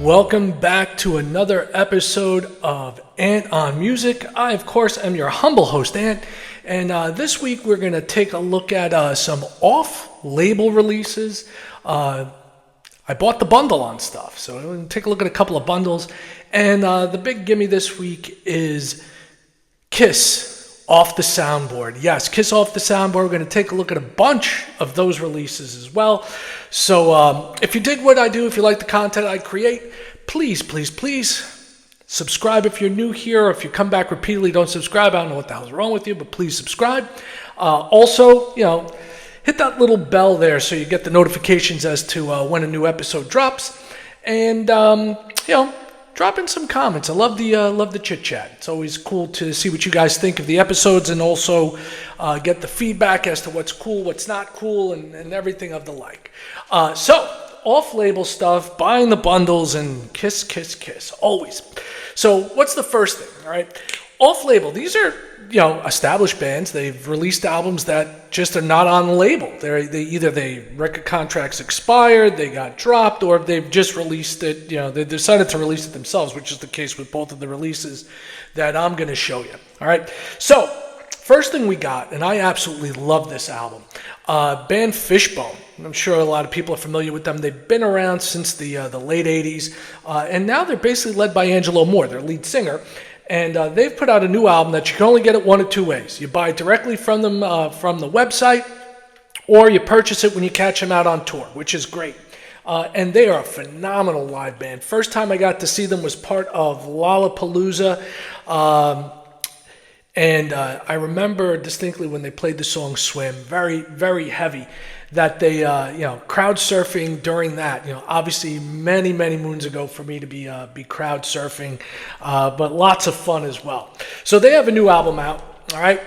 Welcome back to another episode of Ant on Music. I, of course, am your humble host, Ant, and this week we're going to take a look at some off-label releases. I bought the bundle on stuff, so we're going to take a look at a couple of bundles, and the big gimme this week is Kiss off the Soundboard. Yes, Kiss off the Soundboard. We're going to take a look at a bunch of those releases as well. So if you dig what I do, if you like the content I create, please subscribe if you're new here. If you come back repeatedly, don't subscribe. I don't know what the hell's wrong with you, but please subscribe. Also, hit that little bell there so you get the notifications as to when a new episode drops. And, drop in some comments. I love the chit chat. It's always cool to see what you guys think of the episodes and also get the feedback as to what's cool, what's not cool, and everything of the like. So off-label stuff, buying the bundles, and kiss, always. So what's the first thing? All right, off-label. These are established bands. They've released albums that just are not on the label. They record contracts expired, they got dropped, or they've just released it. They decided to release it themselves, which is the case with both of the releases that I'm going to show you. All right. So first thing we got, and I absolutely love this album, band Fishbone. I'm sure a lot of people are familiar with them. They've been around since the late 80s, and now they're basically led by Angelo Moore, their lead singer. And they've put out a new album that you can only get it one of two ways. You buy it directly from them from the website, or you purchase it when you catch them out on tour, which is great. And they are a phenomenal live band. First time I got to see them was part of Lollapalooza. And I remember distinctly when they played the song Swim, very, very heavy, that they, crowd surfing during that, obviously many, many moons ago for me to be crowd surfing, but lots of fun as well. So they have a new album out, all right,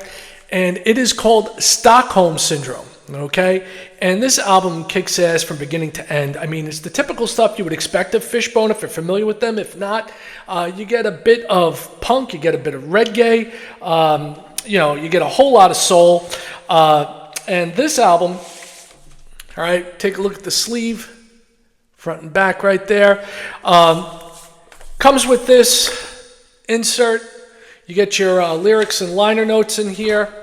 and it is called Stockholm Syndrome, okay, and this album kicks ass from beginning to end. I mean, it's the typical stuff you would expect of Fishbone if you're familiar with them. If not, you get a bit of punk, you get a bit of reggae, you get a whole lot of soul, and this album, all right, take a look at the sleeve, front and back right there. Comes with this insert. You get your lyrics and liner notes in here.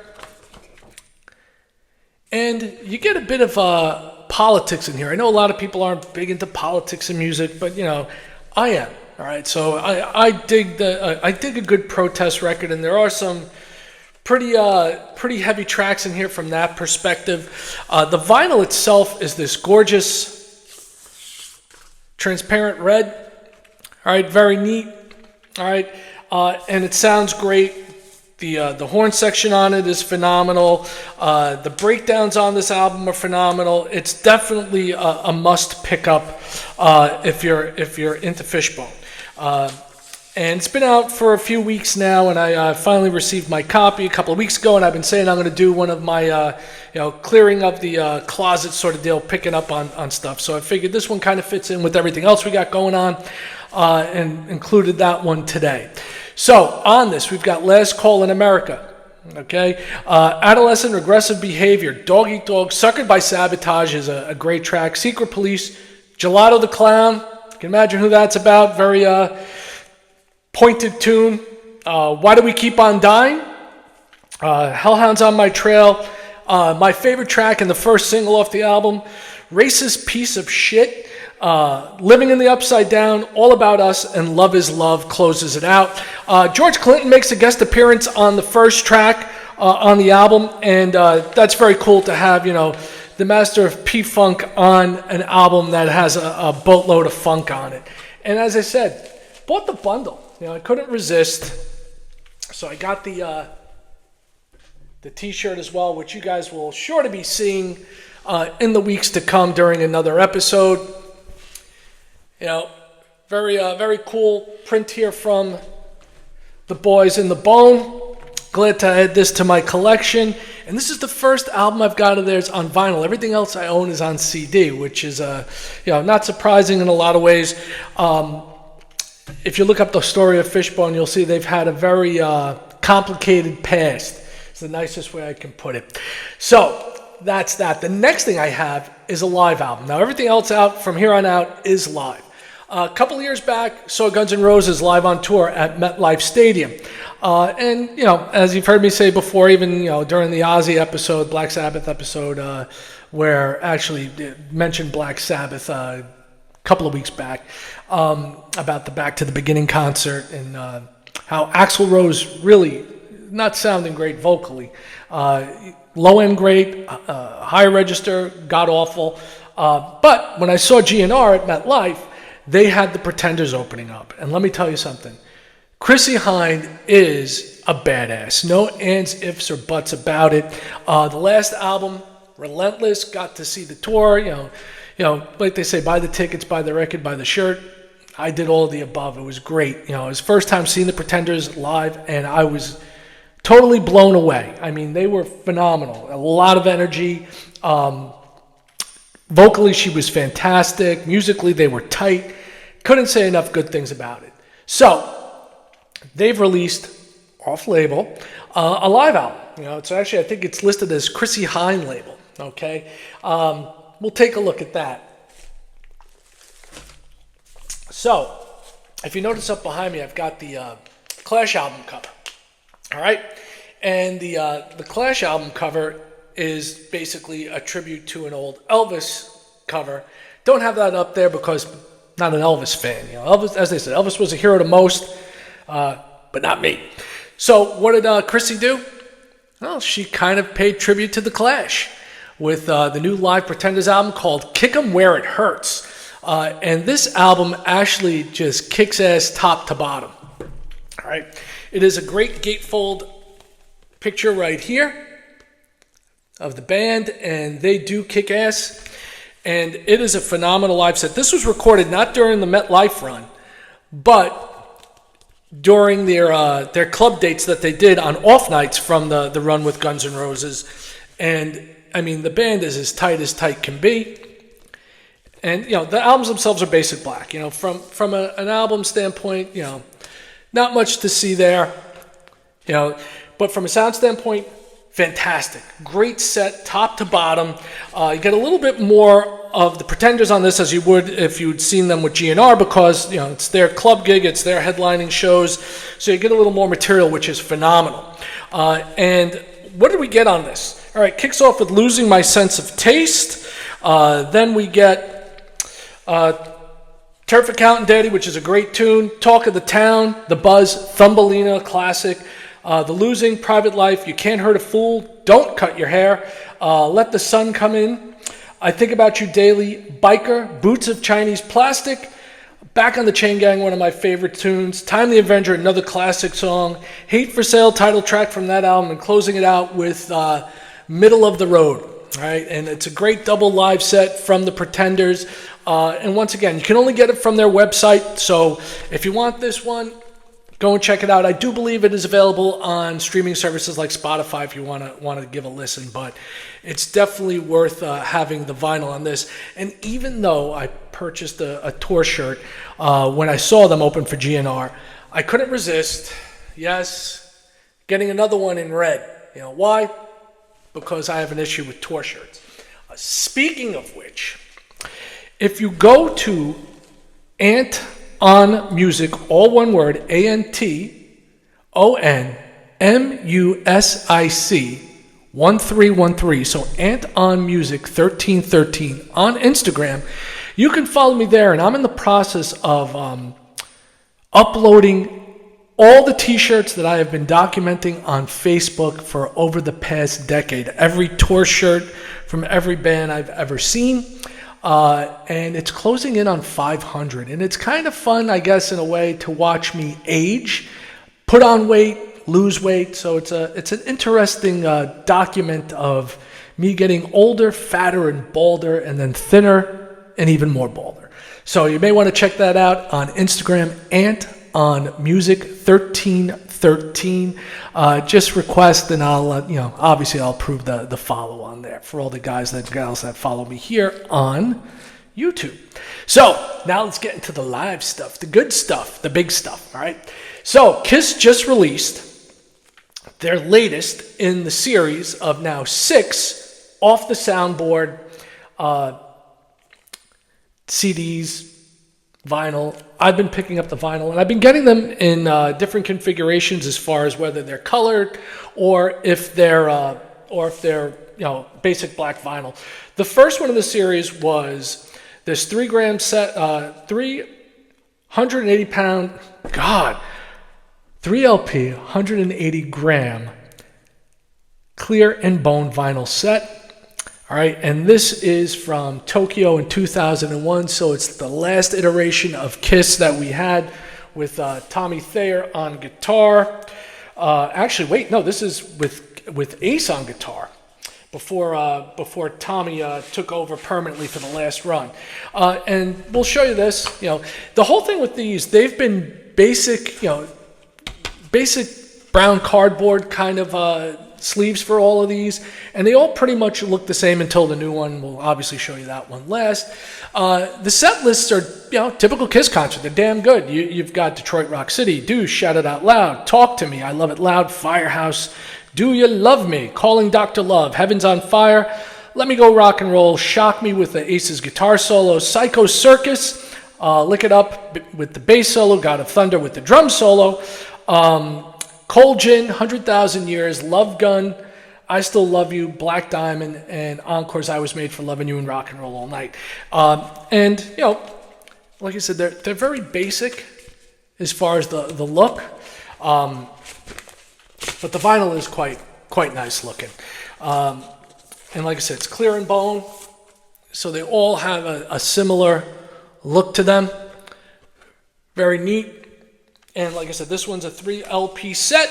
And you get a bit of politics in here. I know a lot of people aren't big into politics and music, but, I am. All right, so I dig a good protest record, and there are some pretty heavy tracks in here from that perspective. The vinyl itself is this gorgeous transparent red. All right, very neat. All right, and it sounds great. The horn section on it is phenomenal. The breakdowns on this album are phenomenal. It's definitely a must pick up if you're into Fishbone. And it's been out for a few weeks now, and I finally received my copy a couple of weeks ago, and I've been saying I'm going to do one of my, clearing of the closet sort of deal, picking up on stuff. So I figured this one kind of fits in with everything else we got going on, and included that one today. So on this, we've got Last Call in America, okay? Adolescent Regressive Behavior, Dog Eat Dog, Suckered by Sabotage is a great track. Secret Police, Gelato the Clown, you can imagine who that's about, very pointed tune. Why Do We Keep on Dying? Hellhounds on My Trail. My favorite track and the first single off the album, Racist Piece of Shit. Living in the Upside Down, All About Us, and Love is Love closes it out. George Clinton makes a guest appearance on the first track on the album, and that's very cool to have, the master of P-Funk on an album that has a boatload of funk on it. And as I said, bought the bundle. I couldn't resist, so I got the T-shirt as well, which you guys will sure to be seeing in the weeks to come during another episode. Very cool print here from the boys in the Bone. Glad to add this to my collection. And this is the first album I've got of theirs on vinyl. Everything else I own is on CD, which is not surprising in a lot of ways. If you look up the story of Fishbone, you'll see they've had a very complicated past. It's the nicest way I can put it. So that's that. The next thing I have is a live album. Now, everything else out from here on out is live. A couple of years back, saw Guns N' Roses live on tour at MetLife Stadium. And, as you've heard me say before, even, during the Ozzy episode, Black Sabbath episode, where actually mentioned Black Sabbath a couple of weeks back, about the Back to the Beginning concert and how Axl Rose really not sounding great vocally. Low end great, high register, god awful. But when I saw GNR at MetLife, they had the Pretenders opening up. And let me tell you something. Chrissie Hynde is a badass. No ands, ifs, or buts about it. The last album, Relentless, got to see the tour. Like they say, buy the tickets, buy the record, buy the shirt. I did all of the above. It was great. It was first time seeing the Pretenders live, and I was totally blown away. I mean, they were phenomenal. A lot of energy. Vocally, she was fantastic. Musically, they were tight. Couldn't say enough good things about it. So, they've released, off-label, a live album. It's actually, I think it's listed as Chrissie Hynde label. Okay? We'll take a look at that. So, if you notice up behind me, I've got the Clash album cover. All right? And the Clash album cover is basically a tribute to an old Elvis cover. Don't have that up there because I'm not an Elvis fan. Elvis, as they said, Elvis was a hero to most, but not me. So what did Chrissie do? Well, she kind of paid tribute to the Clash with the new live Pretenders album called Kick 'Em Where It Hurts. And this album actually just kicks ass top to bottom. All right. It is a great gatefold picture right here of the band, and they do kick ass, and it is a phenomenal live set. This was recorded not during the MetLife run, but during their club dates that they did on off nights from the run with Guns N' Roses. And I mean, the band is as tight can be. And the albums themselves are basic black. From an album standpoint, not much to see there. But from a sound standpoint, fantastic. Great set, top to bottom. You get a little bit more of the Pretenders on this as you would if you'd seen them with GNR because, it's their club gig, it's their headlining shows. So you get a little more material, which is phenomenal. And what did we get on this? All right, kicks off with Losing My Sense of Taste. Then we get Turf Accountant Daddy, which is a great tune. Talk of the Town, The Buzz, Thumbelina, classic. The Losing, Private Life, You Can't Hurt a Fool, Don't Cut Your Hair, Let the Sun Come In, I Think About You Daily, Biker, Boots of Chinese Plastic, Back on the Chain Gang, one of my favorite tunes, Time the Avenger, another classic song, Hate for Sale, title track from that album, and closing it out with Middle of the Road. All right, and it's a great double live set from the Pretenders. And once again, you can only get it from their website, so if you want this one, go and check it out. I do believe it is available on streaming services like Spotify if you want to give a listen, but it's definitely worth having the vinyl on this. And even though I purchased a tour shirt when I saw them open for GNR, I couldn't resist, getting another one in red. Why? Because I have an issue with tour shirts. Speaking of which, if you go to Ant On Music, all one word, ANTONMUSIC 1313. So Ant On Music 1313 on Instagram. You can follow me there, and I'm in the process of uploading all the t-shirts that I have been documenting on Facebook for over the past decade. Every tour shirt from every band I've ever seen. And it's closing in on 500. And it's kind of fun, I guess, in a way, to watch me age, put on weight, lose weight. So it's an interesting document of me getting older, fatter, and balder, and then thinner and even more balder. So you may want to check that out on Instagram, Ant On Music 1313. Just request, and I'll obviously I'll approve the follow on there for all the guys and gals that follow me here on YouTube. So now let's get into the live stuff, the good stuff, the big stuff. All right. So Kiss just released their latest in the series of now 6 off the Soundboard CDs, vinyl. I've been picking up the vinyl, and I've been getting them in different configurations as far as whether they're colored or if they're basic black vinyl. The first one of the series was this 3-gram set, 380 pound, 3LP, 180 gram clear and bone vinyl set. All right, and this is from Tokyo in 2001, so it's the last iteration of Kiss that we had with Tommy Thayer on guitar. Actually, wait, no, this is with Ace on guitar before Tommy took over permanently for the last run. And we'll show you this. The whole thing with these, they've been basic brown cardboard kind of sleeves for all of these, and they all pretty much look the same until the new one. We'll obviously show you that one last. The set lists are typical Kiss concert. They're damn good. You've got Detroit Rock City, Do Shout It Out Loud, Talk to Me, I Love It Loud, Firehouse, Do You Love Me, Calling Dr. Love, Heaven's on Fire, Let Me Go Rock and Roll, Shock Me with the Ace's guitar solo, Psycho Circus, Lick It Up with the bass solo, God of Thunder with the drum solo, Cold Gin, 100,000 Years, Love Gun, I Still Love You, Black Diamond, and Encore's I Was Made for Loving You and Rock and Roll All Night. And like I said, they're very basic as far as the look, but the vinyl is quite nice looking. And like I said, it's clear and bone, so they all have a similar look to them. Very neat. And like I said, this one's a 3LP set.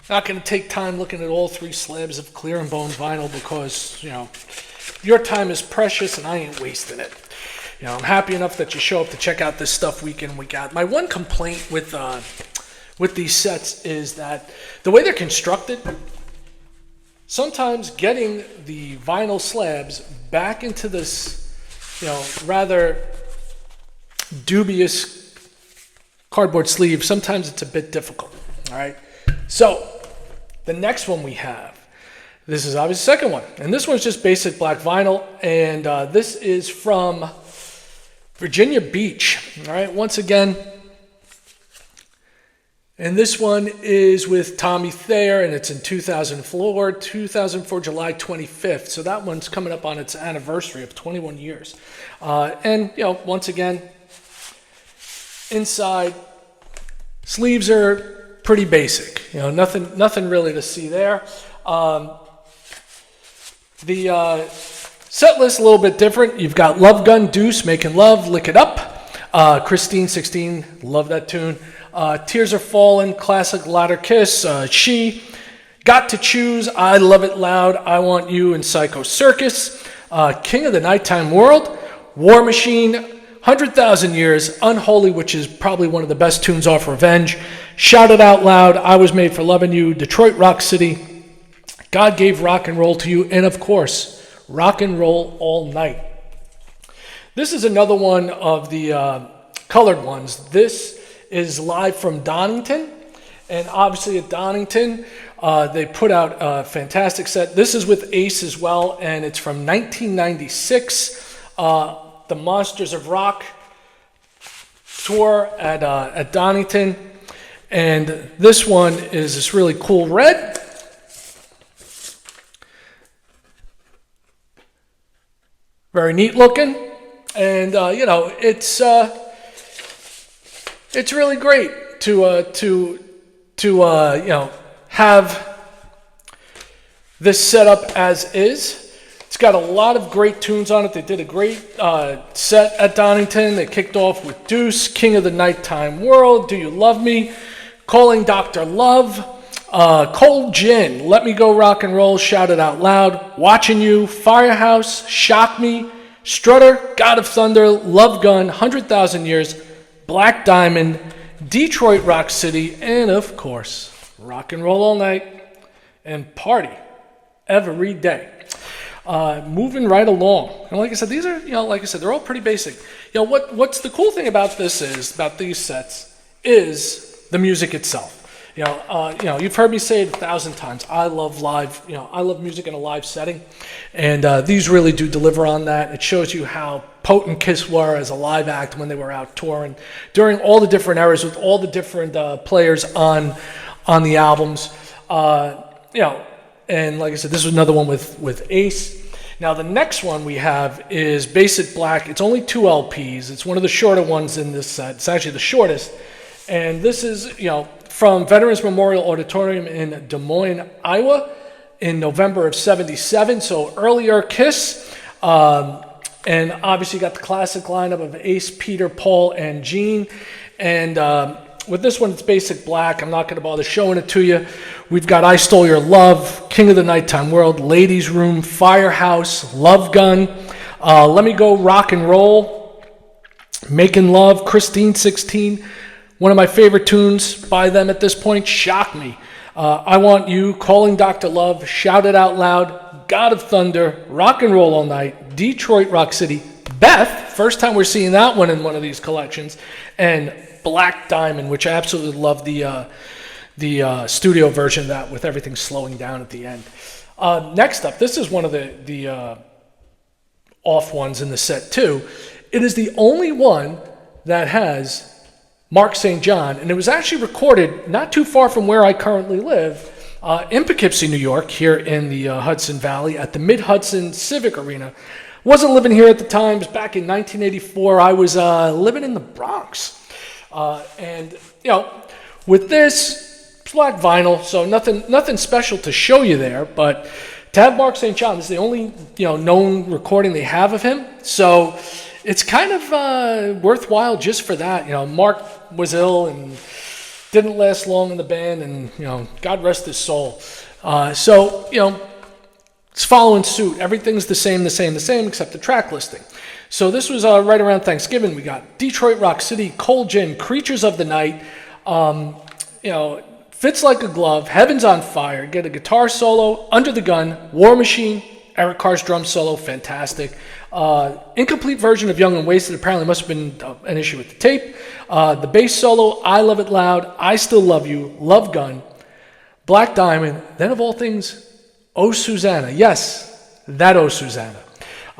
Not going to take time looking at all 3 slabs of clear and bone vinyl because, your time is precious and I ain't wasting it. I'm happy enough that you show up to check out this stuff week in, week out. My one complaint with these sets is that the way they're constructed, sometimes getting the vinyl slabs back into this, rather dubious cardboard sleeve, sometimes it's a bit difficult. All right, so the next one we have, this is obviously the second one, and this one's just basic black vinyl, and this is from Virginia Beach. All right, once again, and this one is with Tommy Thayer, and it's in 2004 July 25th, so that one's coming up on its anniversary of 21 years. And once again, inside, sleeves are pretty basic. Nothing really to see there. The set list a little bit different. You've got Love Gun, Deuce, Making Love, Lick It Up, Christine 16, love that tune. Tears Are Falling, classic Ladder Kiss, She, Got to Choose, I Love It Loud, I Want You, and Psycho Circus, King of the Nighttime World, War Machine, 100,000 Years, Unholy, which is probably one of the best tunes off Revenge, Shout It Out Loud, I Was Made for Loving You, Detroit Rock City, God Gave Rock and Roll to You, and of course, Rock and Roll All Night. This is another one of the colored ones. This is live from Donington, and obviously at Donington, they put out a fantastic set. This is with Ace as well, and it's from 1996. The Monsters of Rock tour at Donington, and this one is this really cool red. Very neat looking, and it's really great to have this set up as is. It's got a lot of great tunes on it. They did a great set at Donington. They kicked off with Deuce, King of the Nighttime World, Do You Love Me, Calling Dr. Love, Cold Gin, Let Me Go Rock and Roll, Shout It Out Loud, Watching You, Firehouse, Shock Me, Strutter, God of Thunder, Love Gun, 100,000 Years, Black Diamond, Detroit Rock City, and of course, Rock and Roll All Night and Party Every Day. Moving right along, and like I said, these are they're all pretty basic. What's the cool thing about these sets is the music itself. You've heard me say it 1,000 times. I love live, I love music in a live setting, and these really do deliver on that. It shows you how potent Kiss were as a live act when they were out touring during all the different eras with all the different players on the albums. And like I said, this was another one with Ace. Now the next one we have is Basic Black. It's only 2 LPs. It's one of the shorter ones in this set. It's actually the shortest. And this is, from Veterans Memorial Auditorium in Des Moines, Iowa in November of 77. So earlier Kiss. And obviously you got the classic lineup of Ace, Peter, Paul, and Gene. And with this one, it's Basic Black. I'm not going to bother showing it to you. We've got I Stole Your Love, King of the Nighttime World, Ladies' Room, Firehouse, Love Gun, Let Me Go Rock and Roll, Making Love, Christine 16. One of my favorite tunes by them at this point, Shock Me. I Want You, Calling Dr. Love, Shout It Out Loud, God of Thunder, Rock and Roll All Night, Detroit Rock City, Beth, first time we're seeing that one in one of these collections, and Black Diamond, which I absolutely love the studio version of that with everything slowing down at the end. Next up, this is one of the off ones in the set too. It is the only one that has Mark St. John, and it was actually recorded not too far from where I currently live, in Poughkeepsie, New York, here in the Hudson Valley at the Mid-Hudson Civic Arena. Wasn't living here at the time. Back in 1984, I was living in the Bronx. And with this, it's black vinyl, so nothing special to show you there, but to have Mark St. John, this is the only, known recording they have of him, so it's kind of worthwhile just for that. Mark was ill and didn't last long in the band, and, God rest his soul. So, it's following suit. Everything's the same, except the track listing. So this was right around Thanksgiving. We got Detroit Rock City, Cold Gin, Creatures of the Night, Fits Like a Glove, Heaven's on Fire, get a guitar solo, Under the Gun, War Machine, Eric Carr's drum solo, fantastic. Incomplete version of Young and Wasted, apparently must have been an issue with the tape. The bass solo, I Love It Loud, I Still Love You, Love Gun, Black Diamond, then of all things, Oh Susanna. Yes, that Oh Susanna.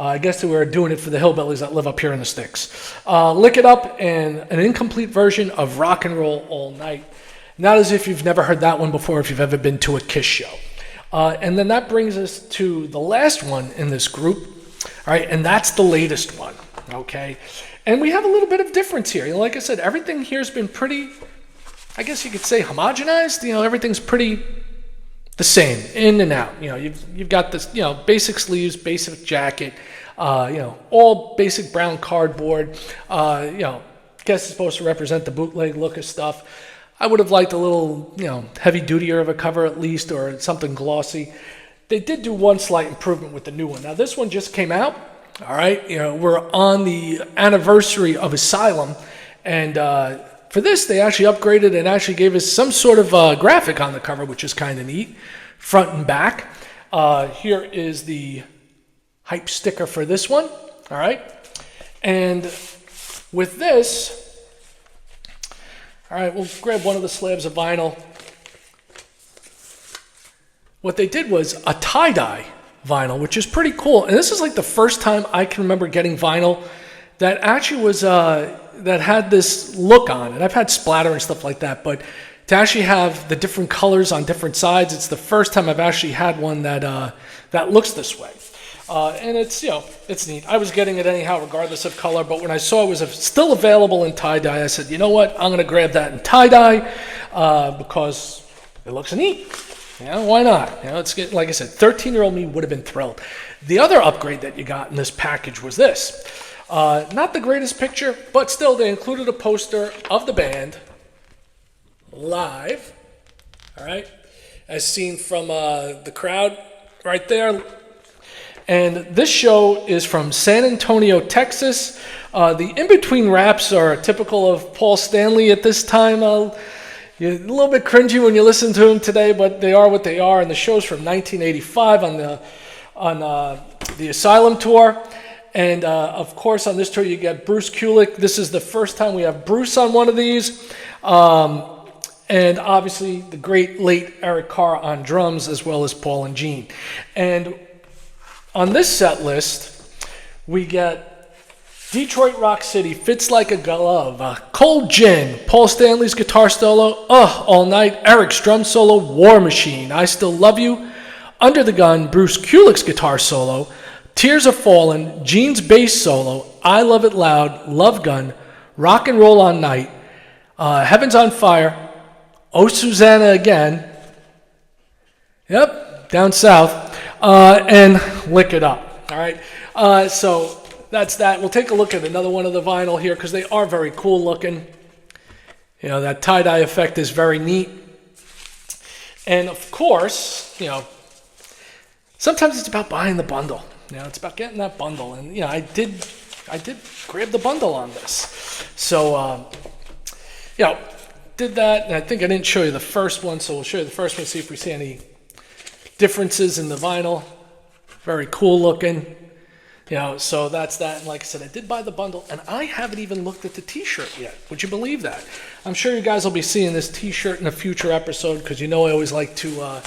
I guess they were doing it for the hillbillies that live up here in the sticks. Lick It Up and an incomplete version of Rock and Roll All Night. Not as if you've never heard that one before, if you've ever been to a Kiss show. And then that brings us to the last one in this group. All right, and that's the latest one. Okay, and we have a little bit of difference here. Like I said, everything here has been pretty, I guess you could say, homogenized. Everything's pretty the same, in and out. You've got this, basic sleeves, basic jacket, all basic brown cardboard. Guess it's supposed to represent the bootleg look of stuff. I would have liked a little, heavy dutier of a cover at least, or something glossy. They did do one slight improvement with the new one. Now this one just came out. All right, we're on the anniversary of Asylum, and for this, they actually upgraded and actually gave us some sort of graphic on the cover, which is kind of neat, front and back. Here is the hype sticker for this one, all right? And with this, all right, we'll grab one of the slabs of vinyl. What they did was a tie-dye vinyl, which is pretty cool. And this is like the first time I can remember getting vinyl that actually was... that had this look on it. I've had splatter and stuff like that, but to actually have the different colors on different sides, it's the first time I've actually had one that that looks this way. And it's, it's neat. I was getting it anyhow, regardless of color, but when I saw it was still available in tie-dye, I said, you know what, I'm going to grab that in tie-dye because it looks neat. Why not? It's get, like I said, 13-year-old me would have been thrilled. The other upgrade that you got in this package was this. Not the greatest picture, but still they included a poster of the band live, all right, as seen from the crowd right there. And this show is from San Antonio, Texas. The in-between raps are typical of Paul Stanley at this time. You're a little bit cringy when you listen to him today, but they are what they are. And the show's from 1985 on the Asylum tour. And, of course, on this tour, you get Bruce Kulick. This is the first time we have Bruce on one of these. And obviously the great late Eric Carr on drums, as well as Paul and Gene. And on this set list, we get Detroit Rock City, Fits Like a Glove, Cold Gin, Paul Stanley's guitar solo, All Night, Eric's drum solo, War Machine, I Still Love You, Under the Gun, Bruce Kulick's guitar solo, Tears Have Fallen, Gene's bass solo, I Love It Loud, Love Gun, Rock and Roll on Night, Heaven's on Fire, Oh Susanna Again, yep, down south, and Lick It Up. All right, so that's that. We'll take a look at another one of the vinyl here because they are very cool looking. You know, that tie-dye effect is very neat. And of course, you know, sometimes it's about buying the bundle. You know, it's about getting that bundle. And, you know, I did grab the bundle on this. So, you know, did that, and I think I didn't show you the first one, so we'll show you the first one, see if we see any differences in the vinyl. Very cool looking. You know, so that's that. And like I said, I did buy the bundle, and I haven't even looked at the t-shirt yet. Would you believe that? I'm sure you guys will be seeing this t-shirt in a future episode, because you know I always like to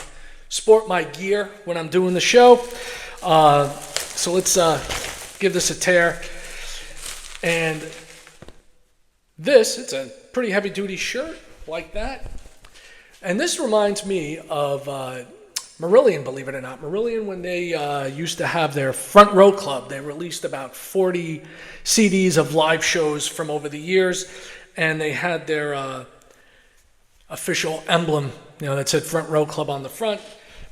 sport my gear when I'm doing the show. So let's give this a tear. And this, it's a pretty heavy-duty shirt like that. And this reminds me of Marillion, believe it or not. Marillion, when they used to have their Front Row Club, they released about 40 CDs of live shows from over the years, and they had their official emblem, you know, that said Front Row Club on the front.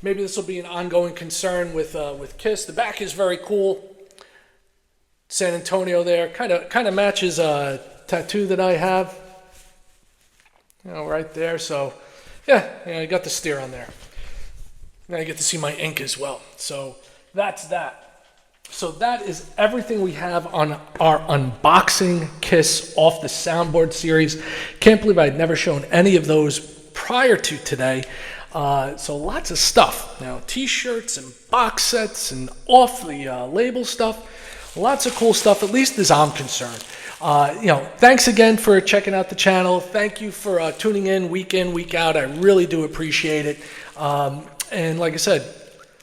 Maybe this will be an ongoing concern with Kiss. The back is very cool. San Antonio there, kind of matches a tattoo that I have, you know, right there. So, yeah, you know, you got the steer on there. And I get to see my ink as well. So that's that. So that is everything we have on our unboxing Kiss off the Soundboard series. Can't believe I'd never shown any of those prior to today. So lots of stuff. Now, t-shirts and box sets and off the label stuff. Lots of cool stuff, at least as I'm concerned. You know, thanks again for checking out the channel. Thank you for tuning in, week out. I really do appreciate it. And like I said,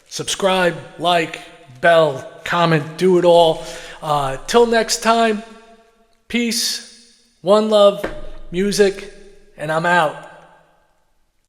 subscribe, like, bell, comment, do it all. Till next time, peace, one love, music, and I'm out.